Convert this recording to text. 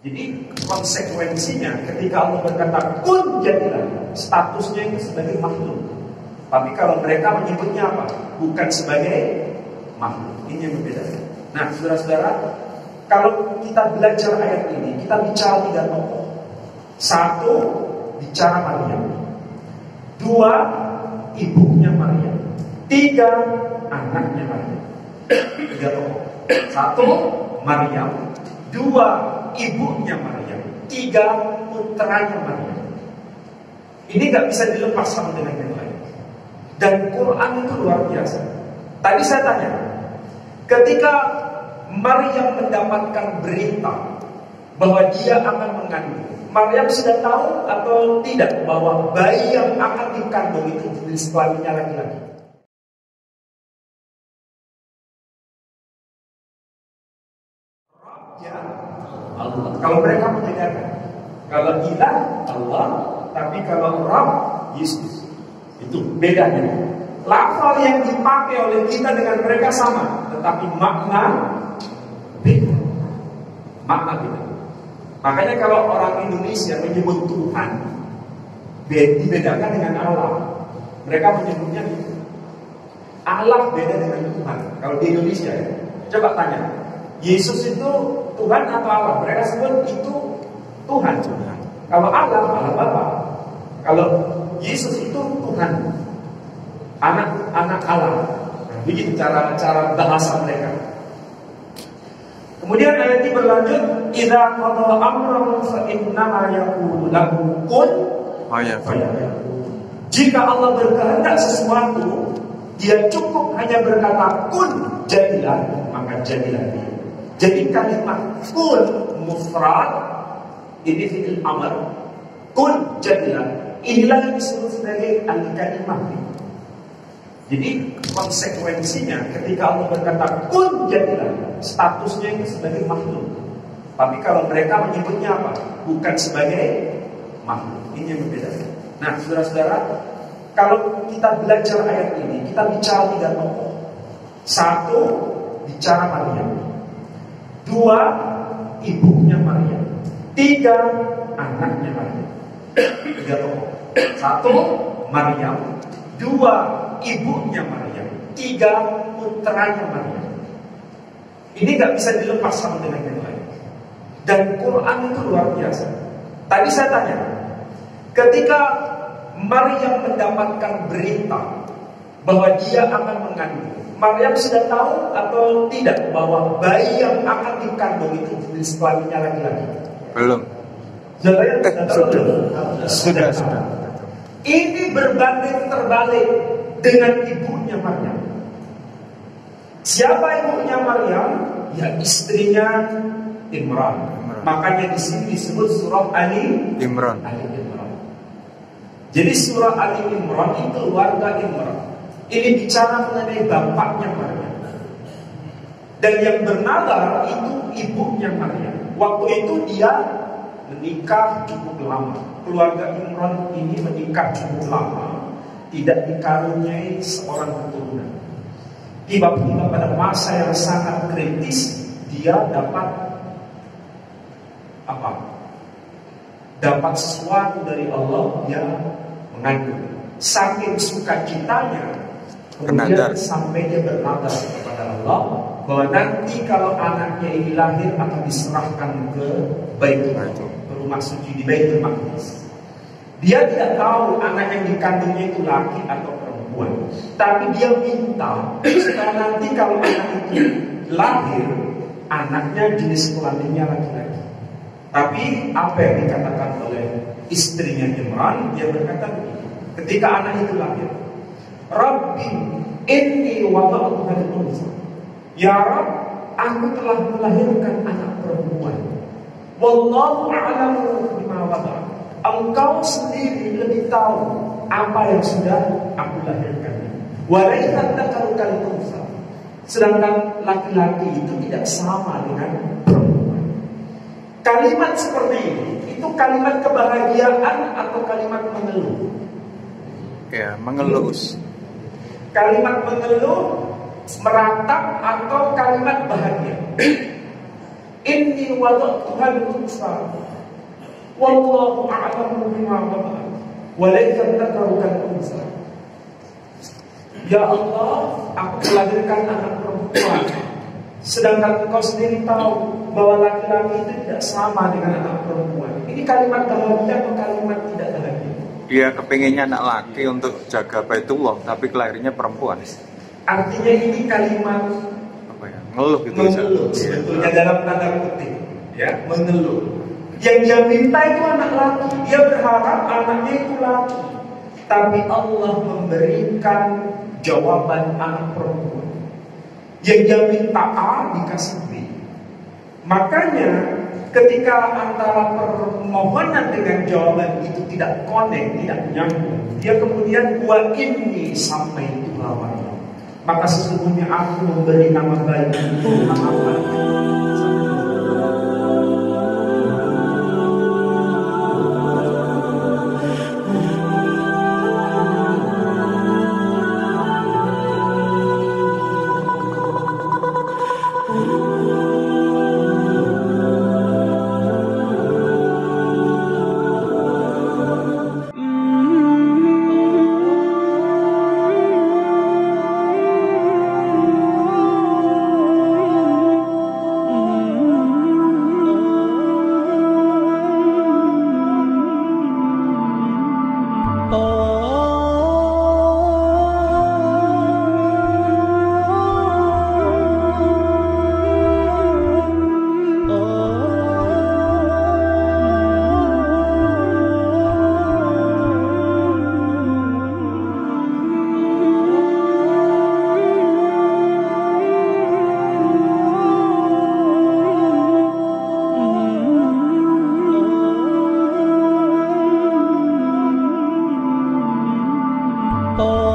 Jadi konsekuensinya ketika Allah berkata kun jadilah, statusnya itu sebagai makhluk. Tapi kalau mereka menyebutnya apa? Bukan sebagai makhluk. Ini yang berbeda. Nah, saudara-saudara, kalau kita belajar ayat ini, kita bicara 3 tokoh. 1, bicara Maryam. 2, ibunya Maryam. 3, anaknya Maryam. 3 tokoh. 1, Maryam. 2, ibunya Maryam. 3, putranya Maryam. Ini gak bisa dilepas sama dengan yang lain. Dan Quran itu luar biasa. Tadi saya tanya, ketika Maryam mendapatkan berita bahwa dia akan mengandung, Maryam sudah tahu atau tidak bahwa bayi yang akan dikandung itu jenis kelaminnya laki-laki? Ya, Allah. Kalau mereka mendengarkan, kalau ilah Allah, tapi kalau Rabb Yesus, itu bedanya. Lafal yang dipakai oleh kita dengan mereka sama, tetapi makna beda. Makna beda. Makanya kalau orang Indonesia menyebut Tuhan, dibedakan dengan Allah. Mereka menyebutnya Allah beda dengan Tuhan. Kalau di Indonesia, coba tanya, Yesus itu Tuhan atau Allah? Mereka sebut itu Tuhan. Kalau Allah, Allah Bapa. Kalau Yesus itu Tuhan, anak Allah. Begitu cara bahasa mereka. Kemudian ayat ini berlanjut, idza qada amran fa innama yaqulu lahu kun fayakun. Jika Allah berkehendak sesuatu, dia cukup hanya berkata kun, jadilah, maka jadilah dia. Jadi kalimat kun mufrad ini fi'il amr. Kun jadilah, inilah yang disebut sebagai al-kalimah. Jadi konsekuensinya ketika Allah berkata kun jadilah, statusnya itu sebagai makhluk. Tapi kalau mereka menyebutnya apa? Bukan sebagai makhluk. Ini yang berbeda. Nah, saudara-saudara, kalau kita belajar ayat ini, kita bicara 3 tokoh. 1, bicara Maryam. 2, ibunya Maryam. 3, anaknya Maryam. 3 tokoh. 1, Maryam. 2, ibunya Maryam. 3, putranya Maryam. Ini gak bisa dilepas sama dengan yang lain. Dan Quran itu luar biasa. Tadi saya tanya, ketika Maryam mendapatkan berita bahwa dia akan mengandung, Maryam sudah tahu atau tidak bahwa bayi yang akan dikandung itu jenis kelaminnya laki-laki? Belum. Sudah. Ini berbanding terbalik dengan ibunya Maryam. Siapa ibunya Maryam? Ya, istrinya Imran. Makanya di sini disebut surah Ali Imran. Jadi surah Ali Imran itu keluarga Imran. Ini bicara mengenai bapaknya Maryam. Dan yang bernalar itu ibunya Maryam. Waktu itu dia menikah cukup lama. Keluarga Imran ini menikah cukup lama, tidak dikaruniai seorang keturunan. Tiba-tiba pada masa yang sangat kritis, dia dapat apa? Dapat sesuatu dari Allah, dia mengandung. Saking sukacitanya, kemudian sampai dia bernadar kepada Allah bahwa nanti kalau anaknya ini lahir akan diserahkan ke Baitul Maqdis, ke rumah suci di Baitul Maqdis. Dia tidak tahu anak yang dikandungnya itu laki atau perempuan, tapi dia minta supaya nanti kalau anak itu lahir, anaknya jenis kelaminnya laki-laki. Tapi apa yang dikatakan oleh istrinya Imran, dia berkata begini, ketika anak itu lahir, Rabbi inni wada'tuha al-unsa. Ya Rabb, aku telah melahirkan anak perempuan. Wallahu a'lamu bima wada'a. Engkau sendiri lebih tahu apa yang sudah aku lahirkan. Walaita dzakaru kal-unsa. Sedangkan laki-laki itu tidak sama dengan perempuan. Kalimat seperti ini, itu kalimat kebahagiaan atau kalimat mengeluh? Ya, mengelus. Kalimat mengeluh, meratap atau kalimat bahagia? Inni wada'tuhal unsa wallahu a'lamu bima wada'at wa laysa dzakaru kal unsa. Ya Allah, aku melahirkan anak perempuan, sedangkan engkau sendiri tahu bahwa laki-laki itu tidak sama dengan anak perempuan. Ini kalimat bahagia atau kalimat tidak bahagia? Dia kepengennya anak laki untuk jaga Baitullah, tapi kelahirannya perempuan. Artinya ini kalimat Apa ya? Ngeluh gitu. mengeluh sebetulnya dalam tanda kutip, ya, mengeluh. Yang dia minta itu anak laki, dia berharap anaknya itu laki, tapi Allah memberikan jawaban anak perempuan. Yang dia minta A dikasih B. Makanya ketika antara permohonan dengan jawaban itu tidak connect, tidak nyambung, dia kemudian buat ini sampai itu lawannya. Maka sesungguhnya aku memberi nama baik untuk anak-anak. Oh